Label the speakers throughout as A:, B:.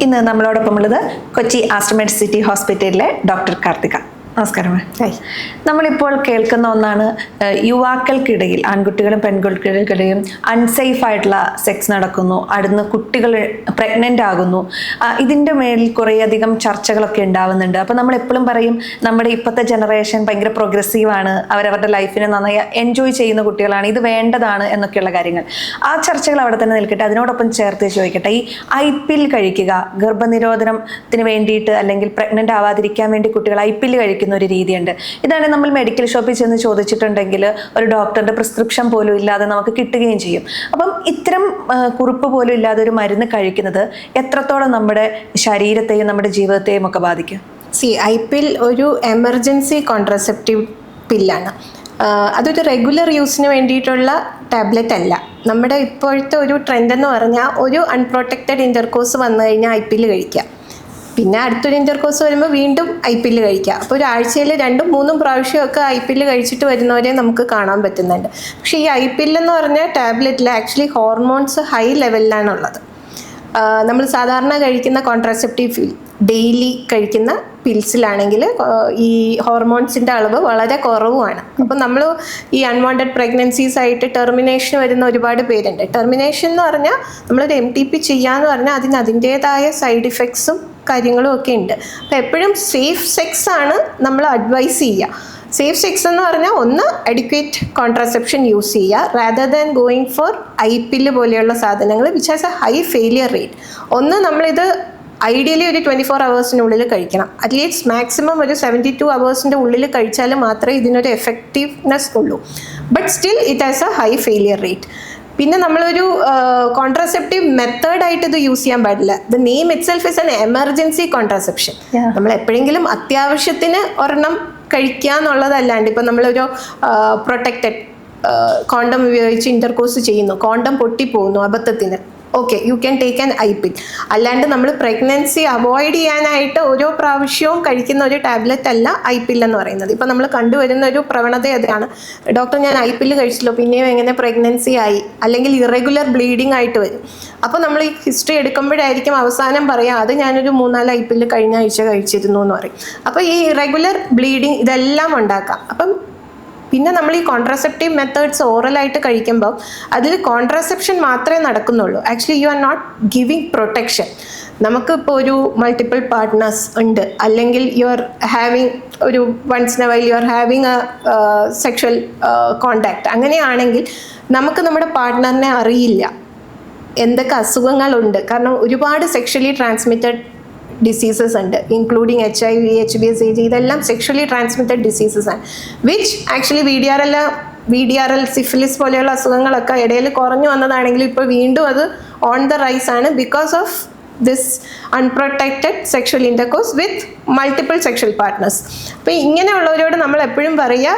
A: ഇന്ന് നമ്മളോടൊപ്പമുള്ളത് കൊച്ചി ആസ്റ്റർ മെഡ്സിറ്റി ഹോസ്പിറ്റലിലെ ഡോക്ടർ കാർത്തിക. നമസ്കാരം. നമ്മളിപ്പോൾ കേൾക്കുന്ന ഒന്നാണ് യുവാക്കൾക്കിടയിൽ, ആൺകുട്ടികളും പെൺകുട്ടികൾക്കിടയും അൺസേഫ് ആയിട്ടുള്ള സെക്സ് നടക്കുന്നു, അടുന്ന് കുട്ടികൾ പ്രഗ്നൻ്റ് ആകുന്നു. ഇതിൻ്റെ മേലിൽ കുറേയധികം ചർച്ചകളൊക്കെ ഉണ്ടാവുന്നുണ്ട്. അപ്പോൾ നമ്മൾ എപ്പോഴും പറയും നമ്മുടെ ഇപ്പോഴത്തെ ജനറേഷൻ ഭയങ്കര പ്രോഗ്രസീവാണ്, അവരവരുടെ ലൈഫിനെ നന്നായി എൻജോയ് ചെയ്യുന്ന കുട്ടികളാണ്, ഇത് വേണ്ടതാണ് എന്നൊക്കെയുള്ള കാര്യങ്ങൾ. ആ ചർച്ചകൾ അവിടെ തന്നെ നിൽക്കട്ടെ. അതിനോടൊപ്പം ചേർത്ത് ചോദിക്കട്ടെ, ഈ IPL കഴിക്കുക, ഗർഭനിരോധനത്തിന് വേണ്ടിയിട്ട് അല്ലെങ്കിൽ പ്രഗ്നൻ്റ് ആവാതിരിക്കാൻ വേണ്ടി കുട്ടികൾ IPL കഴിക്കുക ഒരു രീതിയുണ്ട്. ഇതാണ് നമ്മൾ മെഡിക്കൽ ഷോപ്പിൽ ചെന്ന് ചോദിച്ചിട്ടുണ്ടെങ്കിൽ ഒരു ഡോക്ടറുടെ പ്രിസ്ക്രിപ്ഷൻ പോലും ഇല്ലാതെ നമുക്ക് കിട്ടുകയും ചെയ്യും. അപ്പം ഇത്തരം കുറിപ്പ് പോലും ഇല്ലാതെ ഒരു മരുന്ന് കഴിക്കുന്നത് എത്രത്തോളം നമ്മുടെ ശരീരത്തെയും നമ്മുടെ ജീവിതത്തെയും ഒക്കെ ബാധിക്കും?
B: IPL ഒരു എമർജൻസി കോൺട്രസെപ്റ്റീവ് പില്ലാണ്. അതൊരു റെഗുലർ യൂസിന് വേണ്ടിയിട്ടുള്ള ടാബ്ലറ്റ് അല്ല. നമ്മുടെ ഇപ്പോഴത്തെ ഒരു ട്രെൻഡ് എന്ന് പറഞ്ഞാൽ ഒരു അൺപ്രൊട്ടക്റ്റഡ് ഇൻ്റർകോഴ്സ് വന്നു കഴിഞ്ഞാൽ IPL കഴിക്കുക, പിന്നെ അടുത്തൊരു ഇൻ്റർകോഴ്സ് വരുമ്പോൾ വീണ്ടും IPL കഴിക്കുക. അപ്പോൾ ഒരു ആഴ്ചയിൽ 2-3 പ്രാവശ്യമൊക്കെ IPL കഴിച്ചിട്ട് വരുന്നവരെ നമുക്ക് കാണാൻ പറ്റുന്നുണ്ട്. പക്ഷേ ഈ IPL എന്ന് പറഞ്ഞ ടാബ്ലറ്റിൽ ആക്ച്വലി ഹോർമോൺസ് ഹൈ ലെവലിലാണുള്ളത്. നമ്മൾ സാധാരണ കഴിക്കുന്ന കോൺട്രാസെപ്റ്റീവ് ഡെയിലി കഴിക്കുന്ന പിൽസിലാണെങ്കിൽ ഈ ഹോർമോൺസിൻ്റെ അളവ് വളരെ കുറവുമാണ്. അപ്പം നമ്മൾ ഈ അൺവാണ്ടഡ് പ്രഗ്നൻസീസ് ആയിട്ട് ടെർമിനേഷൻ വരുന്ന ഒരുപാട് പേരുണ്ട്. ടെർമിനേഷൻ എന്ന് പറഞ്ഞാൽ നമ്മളൊരു MTP ചെയ്യാന്ന് പറഞ്ഞാൽ അതിന് അതിൻ്റേതായ സൈഡ് ഇഫക്ട്സും കാര്യങ്ങളും ഒക്കെ ഉണ്ട്. അപ്പോൾ എപ്പോഴും സേഫ് സെക്സ് ആണ് നമ്മൾ അഡ്വൈസ് ചെയ്യുക. സേഫ് സെക്സ് എന്ന് പറഞ്ഞാൽ ഒന്ന് അഡിക്വേറ്റ് കോൺട്രാസെപ്ഷൻ യൂസ് ചെയ്യുക rather than going for IPL പോലെയുള്ള സാധനങ്ങൾ which has a high failure rate. ഒന്ന് നമ്മളിത് ഐഡിയലി ഒരു 24 അവേഴ്സിനുള്ളിൽ കഴിക്കണം. അറ്റ്ലീസ്റ്റ് മാക്സിമം ഒരു 72 അവേഴ്സിൻ്റെ ഉള്ളിൽ കഴിച്ചാൽ മാത്രമേ ഇതിനൊരു എഫക്റ്റീവ്നെസ് ഉള്ളൂ. But still it has a high failure rate. പിന്നെ നമ്മളൊരു കോൺട്രാസെപ്റ്റീവ് മെത്തേഡായിട്ട് ഇത് യൂസ് ചെയ്യാൻ പാടില്ല. The name itself is an emergency contraception. നമ്മൾ എപ്പോഴെങ്കിലും അത്യാവശ്യത്തിന് ഒരെണ്ണം കഴിക്കുക എന്നുള്ളതല്ലാണ്ട് ഇപ്പം നമ്മളൊരു പ്രൊട്ടക്റ്റഡ് കോണ്ടം ഉപയോഗിച്ച് ഇൻ്റർകോഴ്സ് ചെയ്യുന്നു, കോണ്ടം പൊട്ടിപ്പോകുന്നു അബദ്ധത്തിന്, okay, you can take an IPL. അല്ലാണ്ട് നമ്മൾ പ്രഗ്നൻസി അവോയ്ഡ് ചെയ്യാനായിട്ട് ഓരോ പ്രാവശ്യവും കഴിക്കുന്ന ഒരു ടാബ്ലറ്റ് അല്ല IPL എന്ന് പറയുന്നത്. ഇപ്പം നമ്മൾ കണ്ടുവരുന്ന ഒരു പ്രവണത അതാണ്, ഡോക്ടർ ഞാൻ IPL കഴിച്ചല്ലോ, പിന്നെയും എങ്ങനെ പ്രഗ്നൻസി ആയി, അല്ലെങ്കിൽ ഇറഗുലർ ബ്ലീഡിങ് ആയിട്ട് വരും. അപ്പോൾ നമ്മൾ ഈ ഹിസ്റ്ററി എടുക്കുമ്പോഴായിരിക്കും അവസാനം പറയാം അത് ഞാനൊരു 3-4 IPL കഴിഞ്ഞ ആഴ്ച കഴിച്ചിരുന്നു എന്ന് പറയും. അപ്പോൾ ഈ ഇറഗുലർ ബ്ലീഡിങ് ഇതെല്ലാം ഉണ്ടാക്കാം. അപ്പം പിന്നെ നമ്മൾ ഈ കോൺട്രാസെപ്റ്റീവ് മെത്തേഡ്സ് ഓറലായിട്ട് കഴിക്കുമ്പോൾ അതിൽ കോൺട്രാസെപ്ഷൻ മാത്രമേ നടക്കുന്നുള്ളൂ. Actually you are not giving protection. നമുക്കിപ്പോൾ ഒരു മൾട്ടിപ്പിൾ പാർട്ട്നേഴ്സ് ഉണ്ട്, അല്ലെങ്കിൽ യു ആർ ഹാവിങ് ഒരു once in a while you are having a sexual contact. അങ്ങനെയാണെങ്കിൽ നമുക്ക് നമ്മുടെ പാർട്ട്ണറിനെ അറിയില്ല എന്തൊക്കെ അസുഖങ്ങളുണ്ട്. കാരണം ഒരുപാട് സെക്ഷലി ട്രാൻസ്മിറ്റഡ് ഡിസീസസ് ഉണ്ട്, ഇൻക്ലൂഡിങ് HIV, HBS, AG, ഇതെല്ലാം സെക്ഷലി ട്രാൻസ്മിറ്റഡ് ഡിസീസസ് ആണ്. വിച്ച് ആക്ച്വലി VDRL, സിഫിലിസ് പോലെയുള്ള അസുഖങ്ങളൊക്കെ ഇടയിൽ കുറഞ്ഞു വന്നതാണെങ്കിലും ഇപ്പോൾ വീണ്ടും അത് ഓൺ ദ റൈസ് ആണ് because of this unprotected sexual intercourse with multiple sexual partners. അപ്പോൾ ഇങ്ങനെയുള്ളവരോട് നമ്മൾ എപ്പോഴും പറയുക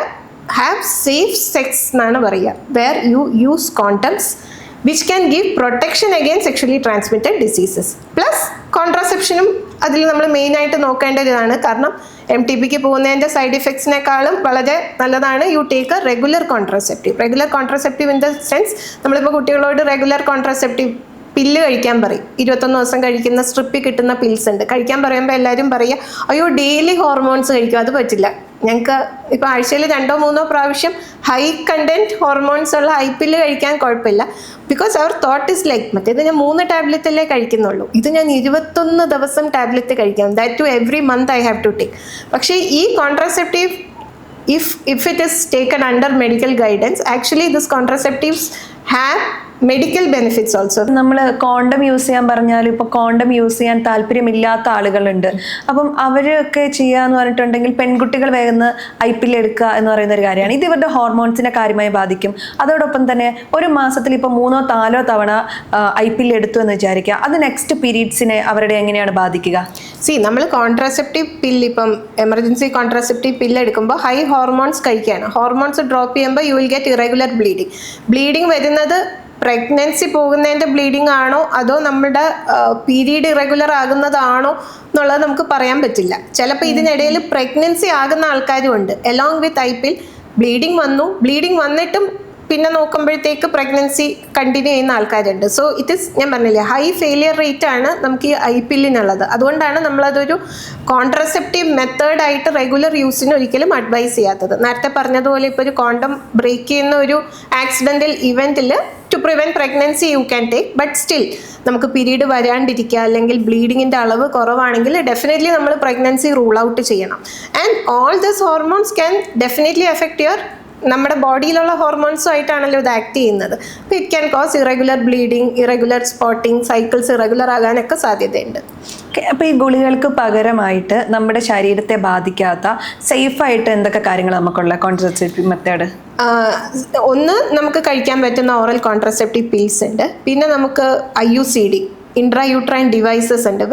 B: ഹാവ് സേഫ് സെക്സ് എന്നാണ് പറയുക, where you use condoms which can give protection against sexually transmitted diseases. Plus കോൺട്രാസെപ്ഷനും അതിൽ നമ്മൾ മെയിനായിട്ട് നോക്കേണ്ടതാണ്. കാരണം MTPക്ക് പോകുന്നതിൻ്റെ സൈഡ് ഇഫക്ട്സിനേക്കാളും വളരെ നല്ലതാണ് you take A regular contraceptive. Regular contraceptive in the sense നമ്മളിപ്പോൾ കുട്ടികളോട് റെഗുലർ കോൺട്രാസെപ്റ്റീവ് പില്ല് കഴിക്കാൻ പറയും. 21 ദിവസം കഴിക്കുന്ന സ്ട്രിപ്പിൽ കിട്ടുന്ന പിൽസ് ഉണ്ട്. കഴിക്കാൻ പറയുമ്പോൾ എല്ലാവരും പറയുക അയ്യോ ഡെയിലി ഹോർമോൺസ് കഴിക്കും, അത് പറ്റില്ല. ഞങ്ങൾക്ക് ഇപ്പോൾ ആഴ്ചയിൽ 2-3 പ്രാവശ്യം ഹൈ കണ്ടൻറ്റ് ഹോർമോൺസ് ഉള്ള IPL കഴിക്കാൻ കുഴപ്പമില്ല. ബിക്കോസ് അവർ തോട്ട് ഇസ് ലൈക്ക് മറ്റേത് ഞാൻ 3 ടാബ്ലറ്റല്ലേ കഴിക്കുന്നുള്ളൂ, ഇത് ഞാൻ 21 ദിവസം ടാബ്ലറ്റ് കഴിക്കാം, that to every month I have to take. പക്ഷേ ഈ contraceptive if it is taken under medical guidance, actually this contraceptives have medical benefits also.
A: നമ്മൾ കോണ്ടം യൂസ് ചെയ്യാൻ പറഞ്ഞാൽ ഇപ്പോൾ കോണ്ടം യൂസ് ചെയ്യാൻ താല്പര്യമില്ലാത്ത ആളുകളുണ്ട്. അപ്പം അവരൊക്കെ ചെയ്യാന്ന് പറഞ്ഞിട്ടുണ്ടെങ്കിൽ പെൺകുട്ടികൾ വേഗം IPL എടുക്കുക എന്ന് പറയുന്ന ഒരു കാര്യമാണ്. ഇത് ഇവരുടെ ഹോർമോൺസിനെ കാര്യമായി ബാധിക്കും. അതോടൊപ്പം തന്നെ ഒരു മാസത്തിൽ ഇപ്പോൾ 3-4 തവണ IPL എടുത്തു എന്ന് വിചാരിക്കുക, അത് നെക്സ്റ്റ് പീരീഡ്സിനെ അവരുടെ എങ്ങനെയാണ് ബാധിക്കുക?
B: നമ്മൾ കോൺട്രാസെപ്റ്റീവ് പില്ല്, ഇപ്പം എമർജൻസി കോൺട്രാസെപ്റ്റീവ് പില്ല് എടുക്കുമ്പോൾ ഹൈ ഹോർമോൺസ് കഴിക്കുകയാണ്. ഹോർമോൺസ് ഡ്രോപ്പ് ചെയ്യുമ്പോൾ you will get irregular bleeding വരുന്നത് പ്രഗ്നൻസി പോകുന്നതിൻ്റെ ബ്ലീഡിങ് ആണോ അതോ നമ്മുടെ പീരീഡ് ഇറഗുലർ ആകുന്നതാണോ എന്നുള്ളത് നമുക്ക് പറയാൻ പറ്റില്ല. ചിലപ്പോൾ ഇതിനിടയിൽ പ്രഗ്നൻസി ആകുന്ന ആൾക്കാരും ഉണ്ട്. എലോങ് വിത്ത് IPL ബ്ലീഡിങ് വന്നിട്ടും പിന്നെ നോക്കുമ്പോഴത്തേക്ക് പ്രഗ്നൻസി കണ്ടിന്യൂ ചെയ്യുന്ന ആൾക്കാരുണ്ട്. സോ ഞാൻ പറഞ്ഞില്ലേ, ഹൈ ഫെയിലിയർ റേറ്റ് ആണ് നമുക്ക് ഈ ഐപില്ലിനുള്ളത്. അതുകൊണ്ടാണ് നമ്മളതൊരു കോൺട്രസെപ്റ്റീവ് മെത്തേഡായിട്ട് റെഗുലർ യൂസിന് ഒരിക്കലും അഡ്വൈസ് ചെയ്യാത്തത്. നേരത്തെ പറഞ്ഞതുപോലെ ഇപ്പോൾ ഒരു കോണ്ടം ബ്രേക്ക് ചെയ്യുന്ന ഒരു ആക്സിഡൻ്റൽ ഇവൻറ്റിൽ to prevent pregnancy you can take, but still നമുക്ക് പീരീഡ് വരാണ്ടിരിക്കുക അല്ലെങ്കിൽ ബ്ലീഡിങ്ങിൻ്റെ അളവ് കുറവാണെങ്കിൽ ഡെഫിനറ്റ്ലി നമ്മൾ പ്രഗ്നൻസി റൂൾ ഔട്ട് ചെയ്യണം. And all this hormones can definitely affect your നമ്മുടെ ബോഡിയിലുള്ള ഹോർമോൺസും ആയിട്ടാണല്ലോ ഇത് ആക്ട് ചെയ്യുന്നത്. അപ്പോൾ it can cause irregular bleeding, irregular spotting, cycles irregular ആകാനൊക്കെ സാധ്യതയുണ്ട്.
A: അപ്പോൾ ഈ ഗുളികൾക്ക് പകരമായിട്ട് നമ്മുടെ ശരീരത്തെ ബാധിക്കാത്ത സേഫായിട്ട് എന്തൊക്കെ കാര്യങ്ങൾ നമുക്കുള്ള കോൺട്രസെപ്റ്റീവ് മെത്തേഡ്?
B: ഒന്ന്, നമുക്ക് കഴിക്കാൻ പറ്റുന്ന ഓറൽ കോൺട്രസെപ്റ്റീവ് പിൽസ് ഉണ്ട്. പിന്നെ നമുക്ക് IUCD ഇൻട്രായൂട്രൈൻ ഡിവൈസസ് ഉണ്ട്.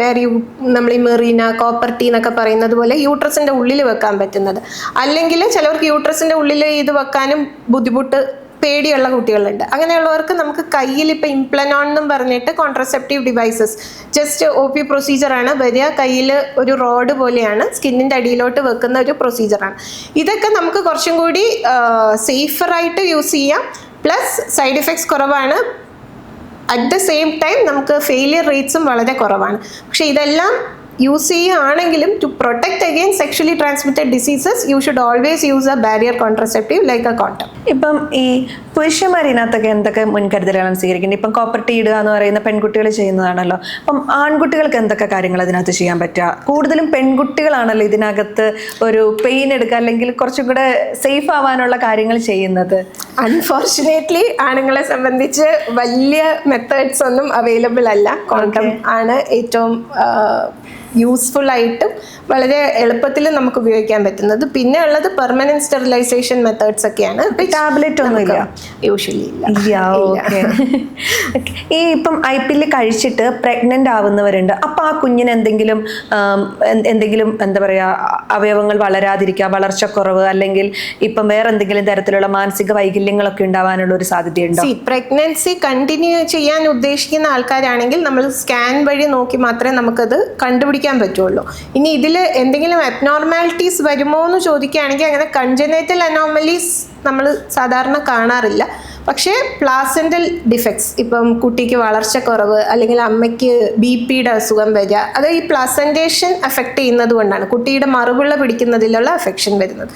B: നമ്മൾ ഈ മെറീന, കോപ്പർ ടീ എന്നൊക്കെ പറയുന്നത് പോലെ യൂട്രസിൻ്റെ ഉള്ളിൽ വെക്കാൻ പറ്റുന്നത്. അല്ലെങ്കിൽ ചിലവർക്ക് യൂട്രസിൻ്റെ ഉള്ളിൽ ഇത് വെക്കാനും ബുദ്ധിമുട്ട്, പേടിയുള്ള കുട്ടികളുണ്ട്. അങ്ങനെയുള്ളവർക്ക് നമുക്ക് കയ്യിൽ ഇപ്പോൾ ഇംപ്ലനോൺ എന്നും പറഞ്ഞിട്ട് കോൺട്രസെപ്റ്റീവ് ഡിവൈസസ്, ജസ്റ്റ് OP പ്രൊസീജിയറാണ് വരിക. കയ്യിൽ ഒരു റോഡ് പോലെയാണ്, സ്കിന്നിൻ്റെ അടിയിലോട്ട് വെക്കുന്ന ഒരു പ്രൊസീജിയറാണ്. ഇതൊക്കെ നമുക്ക് കുറച്ചും കൂടി സേഫറായിട്ട് യൂസ് ചെയ്യാം. പ്ലസ് സൈഡ് ഇഫക്ട്സ് കുറവാണ്. അറ്റ് ദ സെയിം ടൈം നമുക്ക് ഫെയിലിയർ റേറ്റ്സും വളരെ കുറവാണ്. പക്ഷേ ഇതെല്ലാം യൂസ് ചെയ്യുകയാണെങ്കിലും to protect against sexually transmitted diseases you should always use a barrier contraceptive like a condom.
A: ഇപ്പം ഈ പുരുഷന്മാർ ഇതിനകത്തൊക്കെ എന്തൊക്കെ മുൻകരുതലുകളാണ് സ്വീകരിക്കുന്നത്? ഇപ്പം കോപ്പർ ടീ ഇടുക എന്ന് പറയുന്ന പെൺകുട്ടികൾ ചെയ്യുന്നതാണല്ലോ. അപ്പം ആൺകുട്ടികൾക്ക് എന്തൊക്കെ കാര്യങ്ങൾ അതിനകത്ത് ചെയ്യാൻ പറ്റുക? കൂടുതലും പെൺകുട്ടികളാണല്ലോ ഇതിനകത്ത് ഒരു പെയിൻ എടുക്കുക അല്ലെങ്കിൽ കുറച്ചും കൂടെ സേഫ് ആവാനുള്ള കാര്യങ്ങൾ ചെയ്യുന്നത്.
B: അൺഫോർച്ചുനേറ്റ്ലി ആണുങ്ങളെ സംബന്ധിച്ച് വലിയ മെത്തേഡ്സ് ഒന്നും അവൈലബിൾ അല്ല. കോണ്ടം ആണ് ഏറ്റവും യൂസ്ഫുൾ ആയിട്ടും വളരെ എളുപ്പത്തിൽ നമുക്ക് ഉപയോഗിക്കാൻ പറ്റുന്നത്. പിന്നെ ഉള്ളത് പെർമനന്റ് സ്റ്റെറിലൈസേഷൻ മെത്തേഡ്സ് ഒക്കെയാണ്.
A: ടാബ്ലറ്റ് ഒന്നുമില്ല
B: യൂഷ്വലി ഇല്ല.
A: ഈ ഇപ്പം IPL കഴിച്ചിട്ട് പ്രഗ്നന്റ് ആവുന്നവരുണ്ട്. അപ്പം ആ കുഞ്ഞിന് എന്തെങ്കിലും എന്താ പറയുക, അവയവങ്ങൾ വളരാതിരിക്കുക, വളർച്ചക്കുറവ്, അല്ലെങ്കിൽ ഇപ്പം വേറെ എന്തെങ്കിലും തരത്തിലുള്ള മാനസിക വൈകല്യങ്ങളൊക്കെ ഉണ്ടാവാനുള്ള ഒരു സാധ്യതയുണ്ടോ?
B: പ്രഗ്നൻസി കണ്ടിന്യൂ ചെയ്യാൻ ഉദ്ദേശിക്കുന്ന ആൾക്കാരാണെങ്കിൽ നമ്മൾ സ്കാൻ വഴി നോക്കി മാത്രമേ നമുക്കത് കണ്ടുപിടിക്കാൻ പറ്റുള്ളൂ. ഇനി ഇതിൽ എന്തെങ്കിലും അബ്നോർമാലിറ്റീസ് വരുമോ എന്ന് ചോദിക്കുകയാണെങ്കിൽ അങ്ങനെ കൺജനൈറ്റൽ അനോമലീസ് നമ്മൾ സാധാരണ കാണാറില്ല. പക്ഷേ പ്ലാസെൻ്റൽ ഡിഫക്ട്സ്, ഇപ്പം കുട്ടിക്ക് വളർച്ചക്കുറവ് അല്ലെങ്കിൽ അമ്മയ്ക്ക് BP-യുടെ അസുഖം വരിക, അത് ഈ പ്ലാസെൻറ്റേഷൻ എഫക്റ്റ് ചെയ്യുന്നത് കൊണ്ടാണ് കുട്ടിയുടെ മറുപിള്ള പിടിക്കുന്നതിലുള്ള എഫക്ഷൻ വരുന്നത്.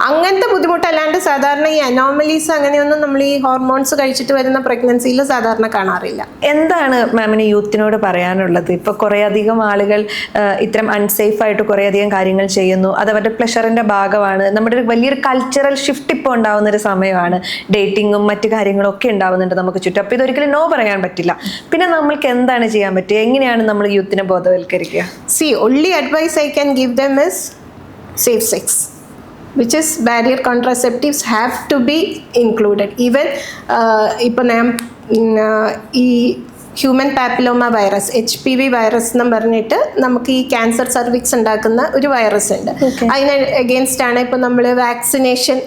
B: അങ്ങനത്തെ ബുദ്ധിമുട്ടല്ലാണ്ട് സാധാരണ ഈ അനോമലീസ് അങ്ങനെയൊന്നും നമ്മൾ ഈ ഹോർമോൺസ് കഴിച്ചിട്ട് വരുന്ന പ്രഗ്നൻസിയിൽ സാധാരണ കാണാറില്ല.
A: എന്താണ് മാമിന് യൂത്തിനോട് പറയാനുള്ളത്? ഇപ്പോൾ കുറേയധികം ആളുകൾ ഇത്തരം അൺസേഫായിട്ട് കുറേയധികം കാര്യങ്ങൾ ചെയ്യുന്നു. അത് അവരുടെ പ്ലഷറിൻ്റെ ഭാഗമാണ്. നമ്മുടെ ഒരു വലിയൊരു കൾച്ചറൽ ഷിഫ്റ്റ് ഇപ്പോൾ ഉണ്ടാവുന്നൊരു സമയമാണ്. ഡേറ്റിങ്ങും മറ്റു കാര്യങ്ങളൊക്കെ ഉണ്ടാവുന്നുണ്ട് നമുക്ക് ചുറ്റും. അപ്പോൾ ഇതൊരിക്കലും നോ പറയാൻ പറ്റില്ല. പിന്നെ നമ്മൾക്ക് എന്താണ് ചെയ്യാൻ പറ്റുക? എങ്ങനെയാണ് നമ്മൾ യൂത്തിനെ ബോധവൽക്കരിക്കുക?
B: only advice I can give them is safe sex, which is barrier contraceptives have to be included. Even ഇപ്പോൾ ഈ human papilloma virus, HPV virus എന്ന് പറഞ്ഞിട്ട് നമുക്ക് ഈ ക്യാൻസർ സർവിക്സ് ഉണ്ടാക്കുന്ന ഒരു വൈറസ് ഉണ്ട്. അതിന് അഗെയിൻസ്റ്റ് ആണ് ഇപ്പം നമ്മൾ വാക്സിനേഷൻ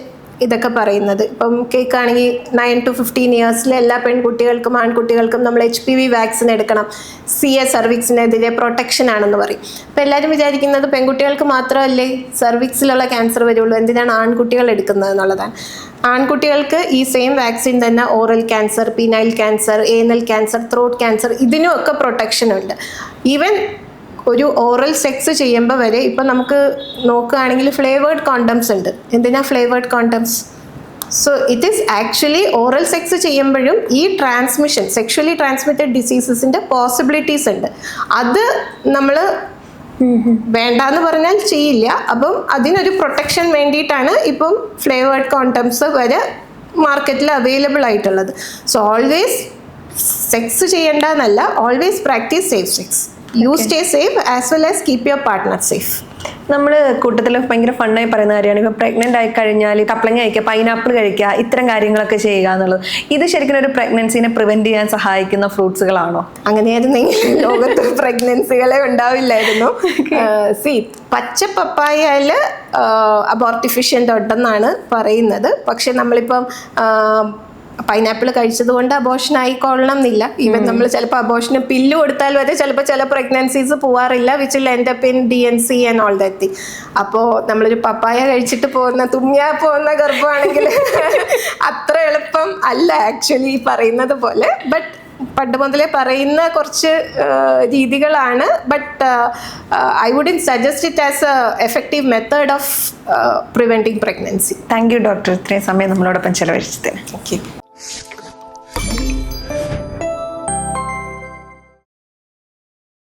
B: ഇതൊക്കെ പറയുന്നത്. ഇപ്പം കേൾക്കുകയാണെങ്കിൽ 9 to 15 ഇയേഴ്സിലെ എല്ലാ പെൺകുട്ടികൾക്കും ആൺകുട്ടികൾക്കും നമ്മൾ HPV വാക്സിൻ എടുക്കണം, CA സർവിക്സിനെതിരെ പ്രൊട്ടക്ഷൻ ആണെന്ന് പറയും. അപ്പോൾ എല്ലാവരും വിചാരിക്കുന്നത് പെൺകുട്ടികൾക്ക് മാത്രമല്ലേ സർവിക്സിലുള്ള ക്യാൻസർ വരുള്ളൂ, എന്തിനാണ് ആൺകുട്ടികൾ എടുക്കുന്നത് എന്നുള്ളതാണ്. ആൺകുട്ടികൾക്ക് ഈ സെയിം വാക്സിൻ തന്നെ oral cancer, penile cancer, anal cancer, throat cancer, ഇതിനും ഒക്കെ പ്രൊട്ടക്ഷൻ ഉണ്ട്. ഈവൻ ഒരു ഓറൽ സെക്സ് ചെയ്യുമ്പോൾ വരെ ഇപ്പം നമുക്ക് നോക്കുകയാണെങ്കിൽ ഫ്ലേവേർഡ് കോണ്ടംസ് ഉണ്ട്. എന്തിനാ flavoured condoms? So it is actually oral sex ചെയ്യുമ്പോഴും ഈ ട്രാൻസ്മിഷൻ, സെക്ഷലി ട്രാൻസ്മിറ്റഡ് ഡിസീസസിൻ്റെ പോസിബിലിറ്റീസ് ഉണ്ട്. അത് നമ്മൾ വേണ്ടാന്ന് പറഞ്ഞാൽ ചെയ്യില്ല. അപ്പം അതിനൊരു പ്രൊട്ടക്ഷൻ വേണ്ടിയിട്ടാണ് ഇപ്പം ഫ്ലേവേർഡ് കോണ്ടംസ് വരെ മാർക്കറ്റിൽ അവൈലബിൾ ആയിട്ടുള്ളത്. സോ ഓൾവേസ് സെക്സ് ചെയ്യേണ്ടെന്നല്ല, always practise safe sex. You stay safe as well as keep your partner safe.
A: നമ്മൾ കൂട്ടത്തിൽ ഭയങ്കര ഫണ്ണായി പറയുന്ന കാര്യമാണ് ഇപ്പോൾ പ്രഗ്നൻ്റ് ആയി കഴിഞ്ഞാൽ കപ്ലങ്ങ കഴിക്കുക, പൈനാപ്പിൾ കഴിക്കുക, ഇത്തരം കാര്യങ്ങളൊക്കെ ചെയ്യുക എന്നുള്ളത്. ഇത് ശരിക്കും ഒരു പ്രഗ്നൻസിനെ പ്രിവെൻറ്റ് ചെയ്യാൻ സഹായിക്കുന്ന ഫ്രൂട്ട്സുകളാണോ?
B: അങ്ങനെയായിരുന്നെങ്കിൽ ലോകത്ത് പ്രഗ്നൻസികളെ ഉണ്ടാവില്ലായിരുന്നു. പച്ച പപ്പായയിൽ അബോർട്ടിഫിഷ്യൻ്റ് ഉണ്ടെന്നാണ് പറയുന്നത്. പക്ഷെ നമ്മളിപ്പം പൈനാപ്പിൾ കഴിച്ചത് കൊണ്ട് അബോഷൻ ആയിക്കൊള്ളണം എന്നില്ല. ഈവൻ നമ്മൾ ചിലപ്പോൾ അബോഷന് പില്ല് കൊടുത്താൽ വരെ ചിലപ്പോൾ ചില പ്രഗ്നൻസീസ് പോവാറില്ല, which will end up in DNC and all that thing. അപ്പോൾ നമ്മളൊരു പപ്പായ കഴിച്ചിട്ട് തുമ്മിയാ പോകുന്ന ഗർഭമാണെങ്കിൽ അത്ര എളുപ്പം അല്ല ആക്ച്വലി പറയുന്നത് പോലെ. ബട്ട് പണ്ട് മുതലേ പറയുന്ന കുറച്ച് രീതികളാണ്. But I wouldn't suggest it as A effective method of preventing pregnancy.
A: Thank you doctor, ഇത്രയും സമയം നമ്മളോടൊപ്പം ചെലവഴിച്ചതിന്.
B: ഓക്കെ.